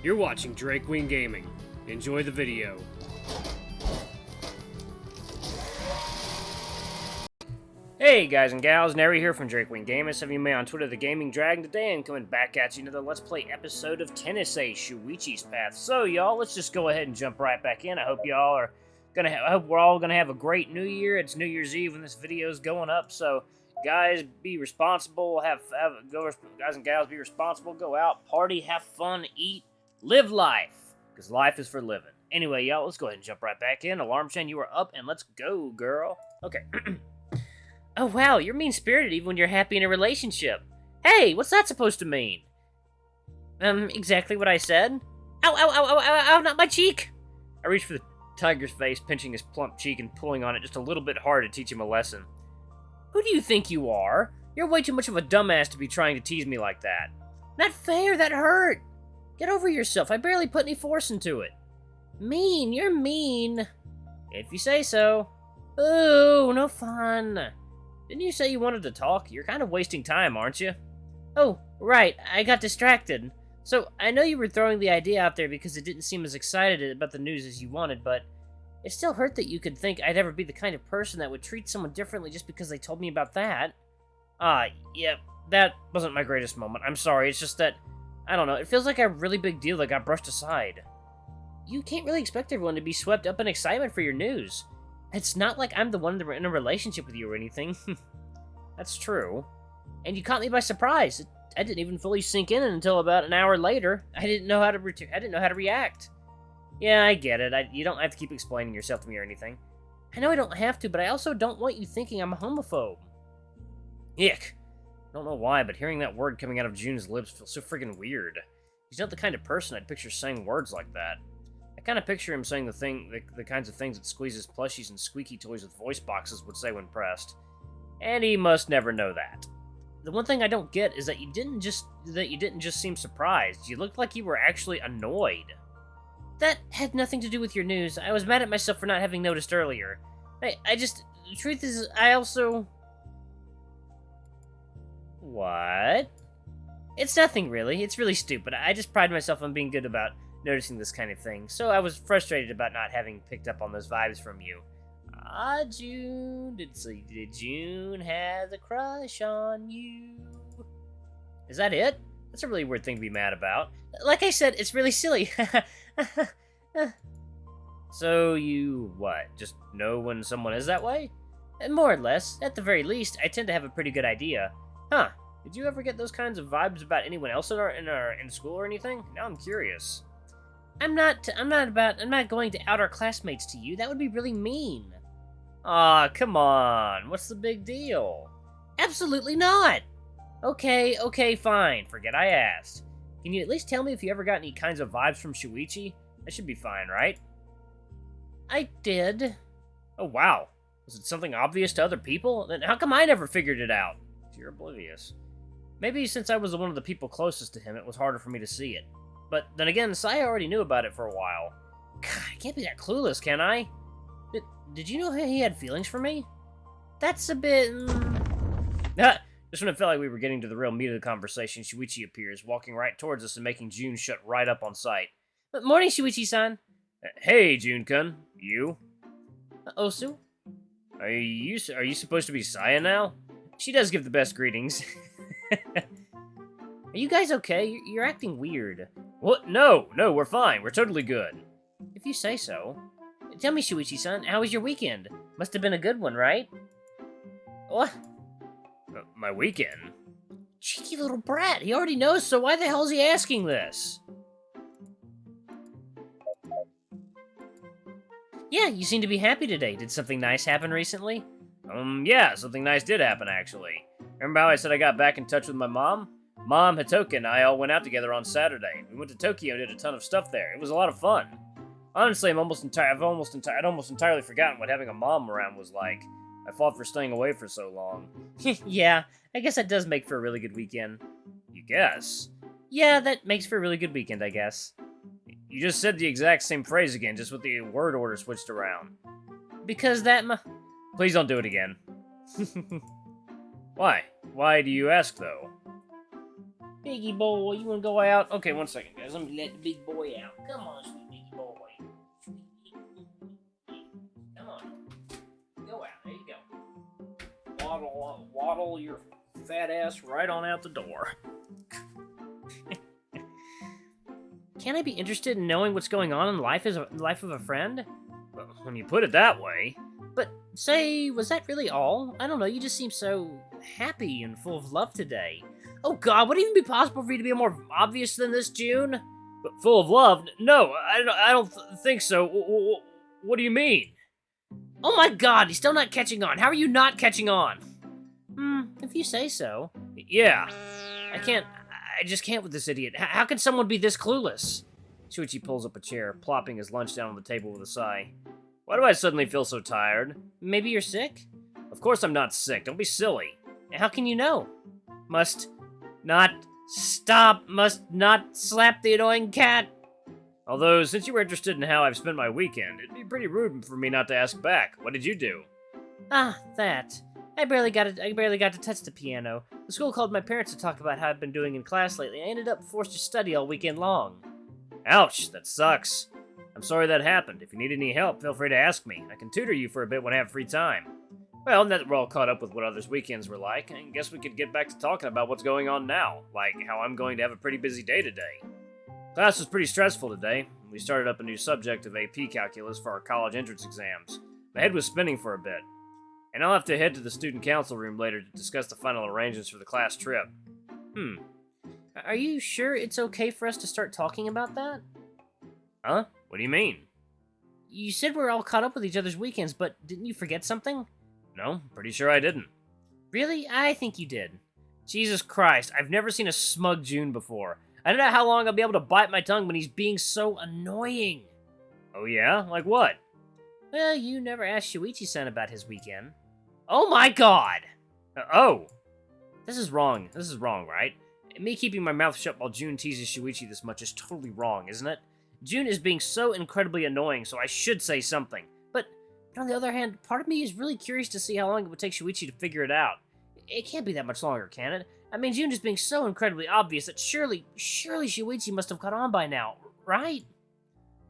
You're watching Drake Wing Gaming. Enjoy the video. Hey guys and gals, Neri here from Drake Wing Gaming. Some of you may on Twitter, the Gaming Dragon. Today I'm coming back at you another Let's Play episode of Tennessee Shuichi's Path. So y'all, let's just go ahead and jump right back in. I hope y'all are I hope we're all gonna have a great New Year. It's New Year's Eve when this video is going up, so guys, be responsible. Guys and gals, be responsible. Go out, party, have fun, eat, live life, because life is for living. Anyway, y'all, let's go ahead and jump right back in. Alarm chain, you are up, and let's go, girl. Okay. Oh, wow, you're mean-spirited even when you're happy in a relationship. Hey, what's that supposed to mean? Exactly what I said. Ow, ow, ow, ow, ow, ow, not my cheek! I reached for the tiger's face, pinching his plump cheek and pulling on it just a little bit hard to teach him a lesson. Who do you think you are? You're way too much of a dumbass to be trying to tease me like that. Not fair, that hurt! Get over yourself, I barely put any force into it. Mean, you're mean. If you say so. Ooh, no fun. Didn't you say you wanted to talk? You're kind of wasting time, aren't you? Oh, right, I got distracted. So, I know you were throwing the idea out there because it didn't seem as excited about the news as you wanted, but it still hurt that you could think I'd ever be the kind of person that would treat someone differently just because they told me about that. Yeah, that wasn't my greatest moment. I'm sorry, it's just that, I don't know, it feels like a really big deal that got brushed aside. You can't really expect everyone to be swept up in excitement for your news. It's not like I'm the one in a relationship with you or anything. That's true. And you caught me by surprise. I didn't even fully sink in until about an hour later. I didn't know how to react. Yeah, I get it. You don't have to keep explaining yourself to me or anything. I know I don't have to, but I also don't want you thinking I'm a homophobe. Ick. I don't know why, but hearing that word coming out of June's lips feels so friggin' weird. He's not the kind of person I'd picture saying words like that. I kind of picture him saying the kinds of things that Squeeze's plushies and squeaky toys with voice boxes would say when pressed. And he must never know that. The one thing I don't get is that you didn't just seem surprised. You looked like you were actually annoyed. That had nothing to do with your news. I was mad at myself for not having noticed earlier. The truth is, I also... What? It's nothing, really. It's really stupid. I just pride myself on being good about noticing this kind of thing, so I was frustrated about not having picked up on those vibes from you. June, did June have a crush on you? Is that it? That's a really weird thing to be mad about. Like I said, it's really silly. So you, what, just know when someone is that way? More or less. At the very least, I tend to have a pretty good idea. Huh. Did you ever get those kinds of vibes about anyone else in school or anything? Now I'm curious. I'm not going to out our classmates to you. That would be really mean. Aw, come on. What's the big deal? Absolutely not. Okay, fine. Forget I asked. Can you at least tell me if you ever got any kinds of vibes from Shuichi? That should be fine, right? I did. Oh, wow. Was it something obvious to other people? Then how come I never figured it out? You're oblivious. Maybe since I was one of the people closest to him, it was harder for me to see it. But then again, Saya already knew about it for a while. God, I can't be that clueless, can I? Did you know he had feelings for me? That's a bit... Just when it felt like we were getting to the real meat of the conversation, Shuichi appears, walking right towards us and making June shut right up on sight. Morning, Shuichi-san. Hey, June-kun. You? Osu? Are you supposed to be Saya now? She does give the best greetings. Are you guys okay? You're acting weird. What? No, we're fine. We're totally good. If you say so. Tell me, Shuichi-san, how was your weekend? Must have been a good one, right? What? My weekend? Cheeky little brat. He already knows, so why the hell is he asking this? Yeah, you seem to be happy today. Did something nice happen recently? Yeah, something nice did happen, actually. Remember how I said I got back in touch with my mom? Mom, Hitoka, and I all went out together on Saturday. We went to Tokyo and did a ton of stuff there. It was a lot of fun. Honestly, I'd almost entirely forgotten what having a mom around was like. I fought for staying away for so long. Yeah, I guess that does make for a really good weekend. You guess? Yeah, that makes for a really good weekend, I guess. You just said the exact same phrase again, just with the word order switched around. Because that Please don't do it again. Why? Why do you ask, though? Biggie boy, you wanna go out? Okay, one second, guys. Let me let the big boy out. Come on, sweet biggie boy. Come on. Go out. There you go. Waddle your fat ass right on out the door. Can I be interested in knowing what's going on in the life of a friend? Well, when you put it that way. But say, was that really all? I don't know, you just seem so happy and full of love today. Oh god, would it even be possible for you to be more obvious than this, June? But full of love? No, I don't think so. What do you mean? Oh my god, he's still not catching on. How are you not catching on? If you say so. Yeah. I just can't with this idiot. How can someone be this clueless? Shuichi pulls up a chair, plopping his lunch down on the table with a sigh. Why do I suddenly feel so tired? Maybe you're sick? Of course I'm not sick. Don't be silly. How can you know? Must not slap the annoying cat. Although, since you were interested in how I've spent my weekend, it'd be pretty rude for me not to ask back. What did you do? Ah, that. I barely got to touch the piano. The school called my parents to talk about how I've been doing in class lately. I ended up forced to study all weekend long. Ouch, that sucks. I'm sorry that happened. If you need any help, feel free to ask me. I can tutor you for a bit when I have free time. Well, now that we're all caught up with what others' weekends were like, I guess we could get back to talking about what's going on now, like how I'm going to have a pretty busy day today. Class was pretty stressful today. We started up a new subject of AP calculus for our college entrance exams. My head was spinning for a bit. And I'll have to head to the student council room later to discuss the final arrangements for the class trip. Are you sure it's okay for us to start talking about that? Huh? What do you mean? You said we're all caught up with each other's weekends, but didn't you forget something? No, pretty sure I didn't. Really? I think you did. Jesus Christ, I've never seen a smug June before. I don't know how long I'll be able to bite my tongue when he's being so annoying. Oh yeah? Like what? Well, you never asked Shuichi-san about his weekend. Oh my god! Oh! This is wrong, right? Me keeping my mouth shut while June teases Shuichi this much is totally wrong, isn't it? June is being so incredibly annoying, so I should say something. But on the other hand, part of me is really curious to see how long it would take Shuichi to figure it out. It can't be that much longer, can it? I mean, June is being so incredibly obvious that surely Shuichi must have caught on by now, right?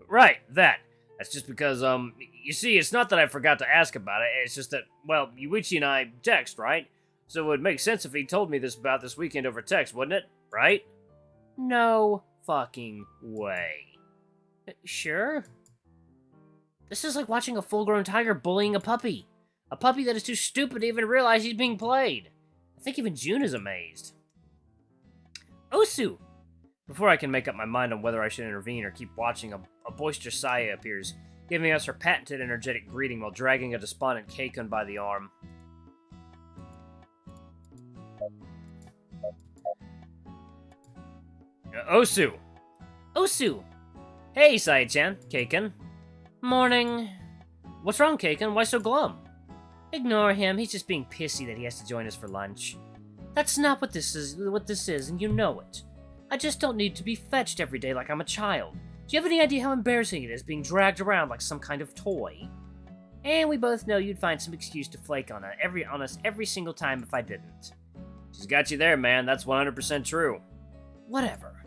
Right, that. That's just because, you see, it's not that I forgot to ask about it, it's just that, well, Yuichi and I text, right? So it would make sense if he told me about this weekend over text, wouldn't it? Right? No fucking way. Sure? This is like watching a full-grown tiger bullying a puppy. A puppy that is too stupid to even realize he's being played. I think even June is amazed. Osu! Before I can make up my mind on whether I should intervene or keep watching, a boisterous Saya appears, giving us her patented energetic greeting while dragging a despondent Keikun by the arm. Osu! Osu! Hey, Saya-chan, Keikun. Morning. What's wrong, Keikun? Why so glum? Ignore him, he's just being pissy that he has to join us for lunch. That's not what this is, and you know it. I just don't need to be fetched every day like I'm a child. Do you have any idea how embarrassing it is being dragged around like some kind of toy? And we both know you'd find some excuse to flake on us every single time if I didn't. She's got you there, man. That's 100% true. Whatever.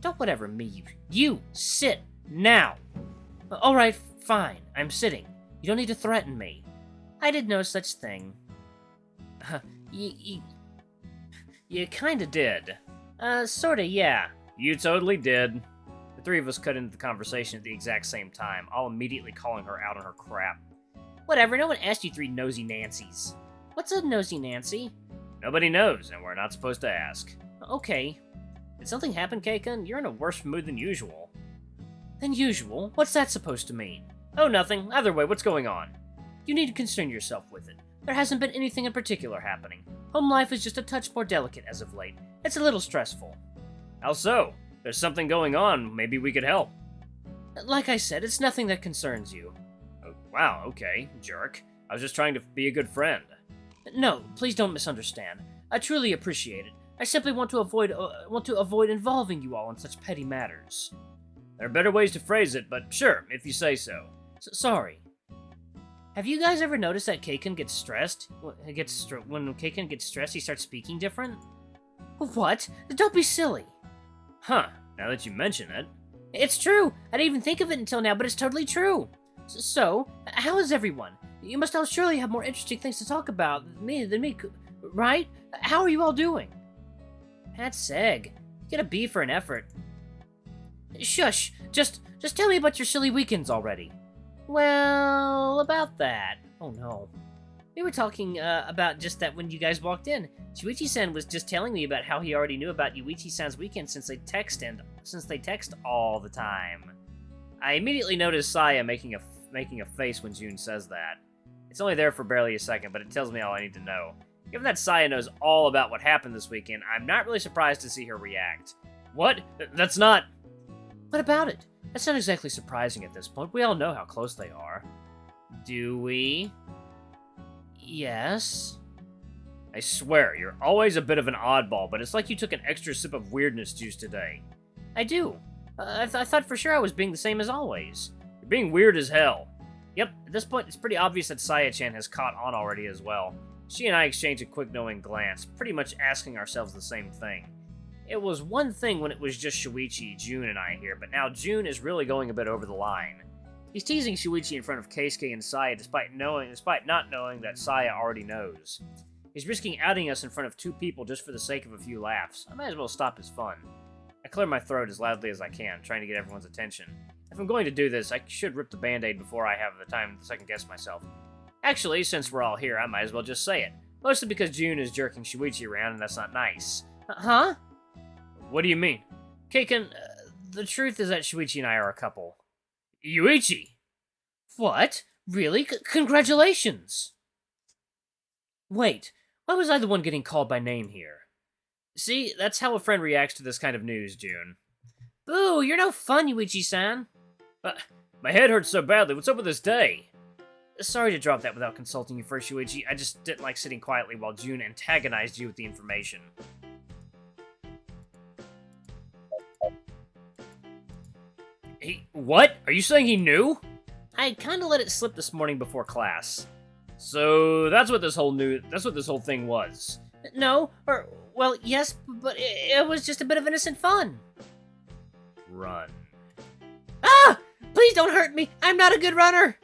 Don't whatever me. You sit now. Alright, fine. I'm sitting. You don't need to threaten me. I did no such thing. You kinda did. Sorta, yeah. You totally did. The three of us cut into the conversation at the exact same time, all immediately calling her out on her crap. Whatever, no one asked you three nosy Nancys. What's a nosy Nancy? Nobody knows, and we're not supposed to ask. Okay. Did something happen, Keikun? You're in a worse mood than usual. Than usual? What's that supposed to mean? Oh, nothing. Either way, what's going on? You need to concern yourself with it. There hasn't been anything in particular happening. Home life is just a touch more delicate as of late. It's a little stressful. How so? There's something going on. Maybe we could help. Like I said, it's nothing that concerns you. Oh, wow, okay, jerk. I was just trying to be a good friend. No, please don't misunderstand. I truly appreciate it. I simply want to avoid involving you all in such petty matters. There are better ways to phrase it, but sure, if you say so. Sorry. Have you guys ever noticed that Keikun gets stressed? When Keikun gets stressed, he starts speaking different? What? Don't be silly. Huh, now that you mention it. It's true. I didn't even think of it until now, but it's totally true. So, how is everyone? You must all surely have more interesting things to talk about than me, right? How are you all doing? That's Seg. Get a B for an effort. Shush! Just tell me about your silly weekends already. Well, about that. Oh no. We were talking about just that when you guys walked in. Shuichi-san was just telling me about how he already knew about Yuichi-san's weekend since they text all the time. I immediately noticed Saya making a face when June says that. It's only there for barely a second, but it tells me all I need to know. Given that Saya knows all about what happened this weekend, I'm not really surprised to see her react. What? That's not... What about it? That's not exactly surprising at this point. We all know how close they are. Do we? Yes. I swear, you're always a bit of an oddball, but it's like you took an extra sip of weirdness juice today. I do. I thought for sure I was being the same as always. You're being weird as hell. Yep, at this point, it's pretty obvious that Saya-chan has caught on already as well. She and I exchange a quick knowing glance, pretty much asking ourselves the same thing. It was one thing when it was just Shuichi, June, and I here, but now June is really going a bit over the line. He's teasing Shuichi in front of Keisuke and Saya despite not knowing that Saya already knows. He's risking outing us in front of two people just for the sake of a few laughs. I might as well stop his fun. I clear my throat as loudly as I can, trying to get everyone's attention. If I'm going to do this, I should rip the band-aid before I have the time to second-guess myself. Actually, since we're all here, I might as well just say it. Mostly because June is jerking Shuichi around, and that's not nice. Huh? What do you mean? Keiken, the truth is that Shuichi and I are a couple. Yuichi! What? Really? Congratulations! Wait, why was I the one getting called by name here? See, that's how a friend reacts to this kind of news, June. Boo, you're no fun, Yuichi-san. My head hurts so badly. What's up with this day? Sorry to drop that without consulting you first, Shuichi. I just didn't like sitting quietly while June antagonized you with the information. What? Are you saying he knew? I kinda let it slip this morning before class. So that's what this whole thing was. No, or, well, yes, but it was just a bit of innocent fun. Run. Ah! Please don't hurt me! I'm not a good runner!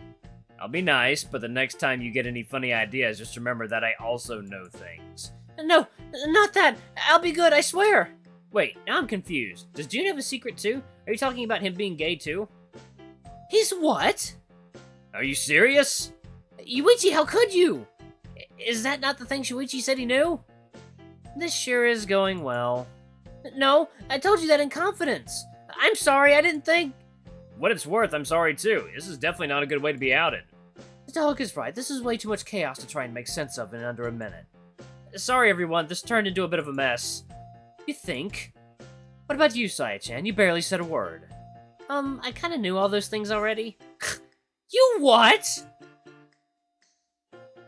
I'll be nice, but the next time you get any funny ideas, just remember that I also know things. No, not that! I'll be good, I swear! Wait, now I'm confused. Does June have a secret too? Are you talking about him being gay too? He's what? Are you serious? Yuichi, how could you? Is that not the thing Shuichi said he knew? This sure is going well. No, I told you that in confidence. I'm sorry, I didn't think... What it's worth, I'm sorry too. This is definitely not a good way to be outed. The dog is right. This is way too much chaos to try and make sense of in under a minute. Sorry everyone, this turned into a bit of a mess. You think? What about you, Saya-chan? You barely said a word. I kinda knew all those things already. You what?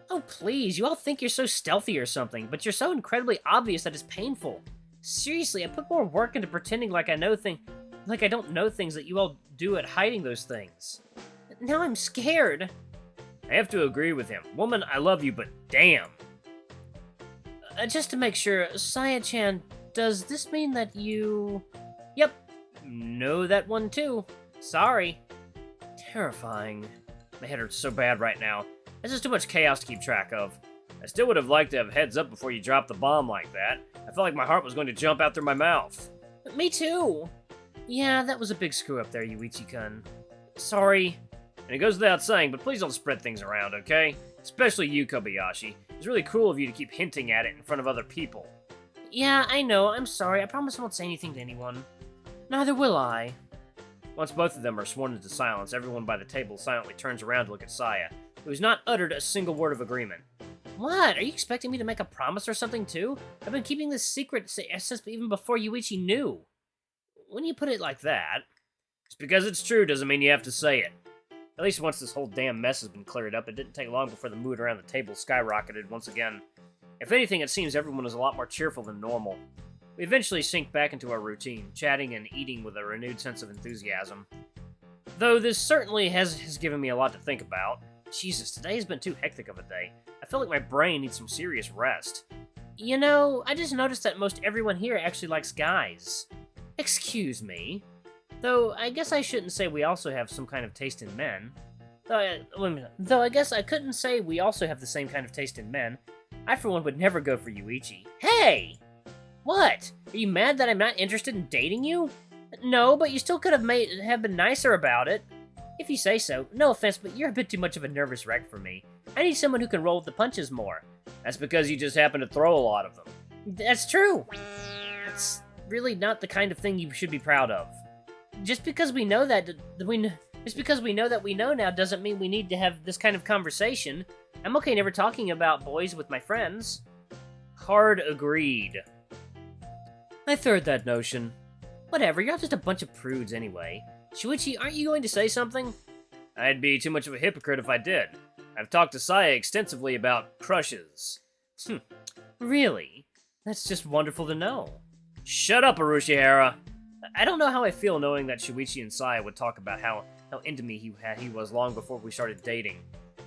Oh please, you all think you're so stealthy or something, but you're so incredibly obvious that it's painful. Seriously, I put more work into pretending like I don't know things that you all do at hiding those things. Now I'm scared. I have to agree with him. Woman, I love you, but damn. Just to make sure, Saya-chan, does this mean that you... Yep. Know that one too. Sorry. Terrifying. My head hurts so bad right now. This is too much chaos to keep track of. I still would have liked to have heads up before you dropped the bomb like that. I felt like my heart was going to jump out through my mouth. Me too. Yeah, that was a big screw up there, Yuichi-kun. Sorry. And it goes without saying, but please don't spread things around, okay? Especially you, Kobayashi. It's really cruel of you to keep hinting at it in front of other people. Yeah, I know. I'm sorry. I promise I won't say anything to anyone. Neither will I. Once both of them are sworn into silence, everyone by the table silently turns around to look at Saya, who has not uttered a single word of agreement. What? Are you expecting me to make a promise or something, too? I've been keeping this secret since even before Yuichi knew. When you put it like that, just because it's true doesn't mean you have to say it. At least once this whole damn mess has been cleared up, it didn't take long before the mood around the table skyrocketed once again. If anything, it seems everyone is a lot more cheerful than normal. We eventually sink back into our routine, chatting and eating with a renewed sense of enthusiasm. Though this certainly has given me a lot to think about. Jesus, today has been too hectic of a day. I feel like my brain needs some serious rest. You know, I just noticed that most everyone here actually likes guys. Excuse me. Though, I guess I shouldn't say we also have some kind of taste in men. Wait a minute. Though I guess I couldn't say we also have the same kind of taste in men. I, for one, would never go for Yuichi. Hey! What? Are you mad that I'm not interested in dating you? No, but you still could have been nicer about it. If you say so. No offense, but you're a bit too much of a nervous wreck for me. I need someone who can roll with the punches more. That's because you just happen to throw a lot of them. That's true. That's really not the kind of thing you should be proud of. Just because we know that we know now doesn't mean we need to have this kind of conversation. I'm okay never talking about boys with my friends. Hard agreed. I third that notion. Whatever, you're all just a bunch of prudes anyway. Shuichi, aren't you going to say something? I'd be too much of a hypocrite if I did. I've talked to Saya extensively about crushes. Really? That's just wonderful to know. Shut up, Arushihara. I don't know how I feel knowing that Shuichi and Saya would talk about how into me he was long before we started dating.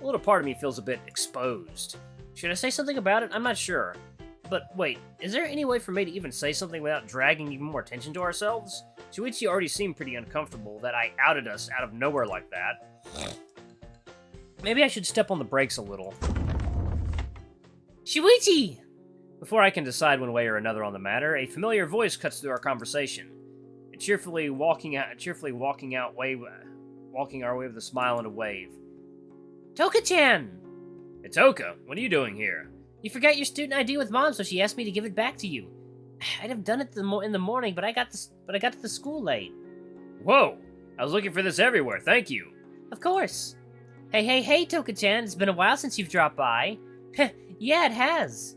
A little part of me feels a bit exposed. Should I say something about it? I'm not sure. But wait, is there any way for me to even say something without dragging even more attention to ourselves? Shuichi already seemed pretty uncomfortable that I outed us out of nowhere like that. Maybe I should step on the brakes a little. Shuichi! Before I can decide one way or another on the matter, a familiar voice cuts through our conversation. Cheerfully walking our way with a smile and a wave. Toka-chan! Itoka, what are you doing here? You forgot your student ID with Mom, so she asked me to give it back to you. I'd have done it in the morning, but I got to the school late. Whoa! I was looking for this everywhere, thank you. Of course. Hey, Toka-chan, it's been a while since you've dropped by. Yeah, it has.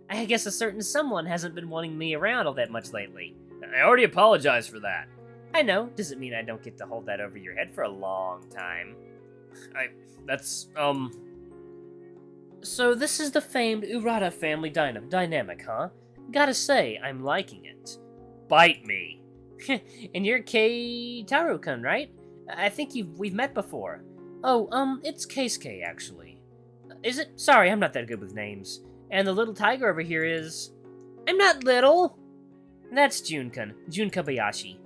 I guess a certain someone hasn't been wanting me around all that much lately. I already apologized for that. I know, doesn't mean I don't get to hold that over your head for a long time. So this is the famed Urata family dynamic, huh? Gotta say, I'm liking it. Bite me. And you're Keitaro-kun, right? I think we've met before. Oh, it's Keisuke, actually. Is it? Sorry, I'm not that good with names. And the little tiger over here is... I'm not little! That's Jun-kun, Jun Kobayashi.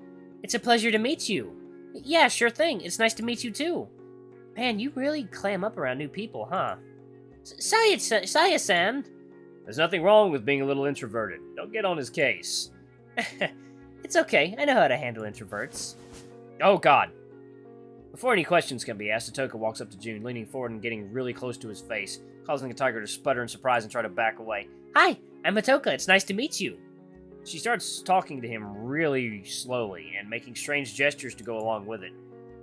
It's a pleasure to meet you. Yeah, sure thing. It's nice to meet you, too. Man, you really clam up around new people, huh? Saya-san! There's nothing wrong with being a little introverted. Don't get on his case. It's okay. I know how to handle introverts. Oh, God. Before any questions can be asked, Itoka walks up to Jun, leaning forward and getting really close to his face, causing the tiger to sputter in surprise and try to back away. Hi, I'm Itoka. It's nice to meet you. She starts talking to him really slowly and making strange gestures to go along with it.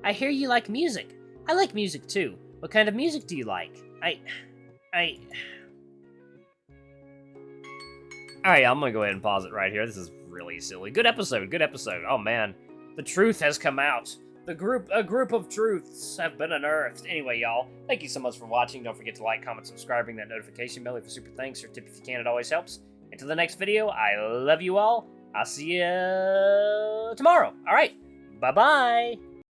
I hear you like music. I like music too. What kind of music do you like? Alright, I'm gonna go ahead and pause it right here. This is really silly. Good episode. Oh man. The truth has come out. A group of truths have been unearthed. Anyway, y'all, thank you so much for watching. Don't forget to like, comment, subscribe, ring that notification bell, leave a super thanks or tip if you can. It always helps. Until the next video, I love you all. I'll see you tomorrow. Alright, bye-bye.